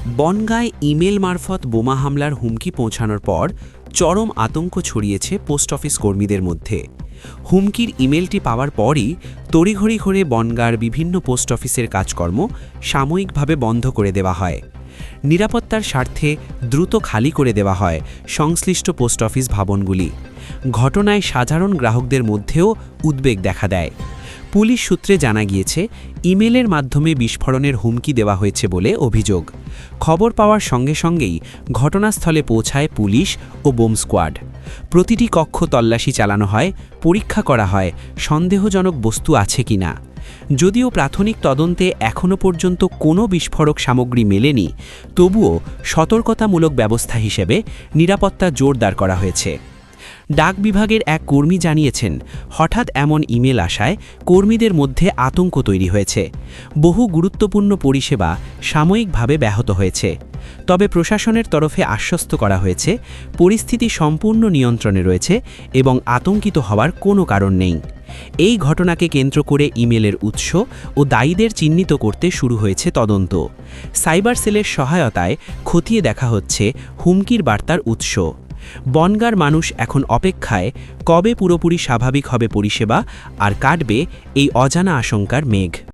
বনগাঁয় email মারফত বোমা হামলার হুমকি পৌঁছানোর পর চরম আতঙ্ক ছড়িয়েছে পোস্ট অফিস কর্মীদের মধ্যে। হুমকির ইমেলটি পাওয়ার পরই তড়িঘড়ি করে বনগাঁর বিভিন্ন পোস্ট অফিসের কাজকর্ম সাময়িকভাবে বন্ধ করে দেওয়া হয়। নিরাপত্তার স্বার্থে দ্রুত খালি করে দেওয়া হয় সংশ্লিষ্ট পোস্ট অফিস ভবনগুলি। ঘটনায় সাধারণ গ্রাহকদের মধ্যেও উদ্বেগ দেখা দেয়। পুলিশ সূত্রে জানা গিয়েছে, ইমেলের মাধ্যমে বিস্ফোরণের হুমকি দেওয়া হয়েছে বলে অভিযোগ। খবর পাওয়ার সঙ্গে সঙ্গেই ঘটনাস্থলে পৌঁছায় পুলিশ ও বোম স্কোয়াড। প্রতিটি কক্ষ তল্লাশি চালানো হয়, পরীক্ষা করা হয় সন্দেহজনক বস্তু আছে কিনা। যদিও প্রাথমিক তদন্তে এখনও পর্যন্ত কোনো বিস্ফোরক সামগ্রী মেলেনি, তবুও সতর্কতামূলক ব্যবস্থা হিসেবে নিরাপত্তা জোরদার করা হয়েছে। ডাক বিভাগের এক কর্মী জানিয়েছেন, হঠাৎ এমন ইমেল আসায় কর্মীদের মধ্যে আতঙ্ক তৈরি হয়েছে। বহু গুরুত্বপূর্ণ পরিষেবা সাময়িকভাবে ব্যাহত হয়েছে। তবে প্রশাসনের তরফে আশ্বস্ত করা হয়েছে, পরিস্থিতি সম্পূর্ণ নিয়ন্ত্রণে রয়েছে এবং আতঙ্কিত হওয়ার কোনো কারণ নেই। এই ঘটনাকে কেন্দ্র করে ইমেলের উৎস ও দায়ীদের চিহ্নিত করতে শুরু হয়েছে তদন্ত। সাইবার সেলের সহায়তায় খতিয়ে দেখা হচ্ছে হুমকির বার্তার উৎস। বনগাঁর মানুষ এখন অপেক্ষায়, কবে পুরোপুরি স্বাভাবিক হবে পরিষেবা আর কাটবে এই অজানা আশঙ্কার মেঘ।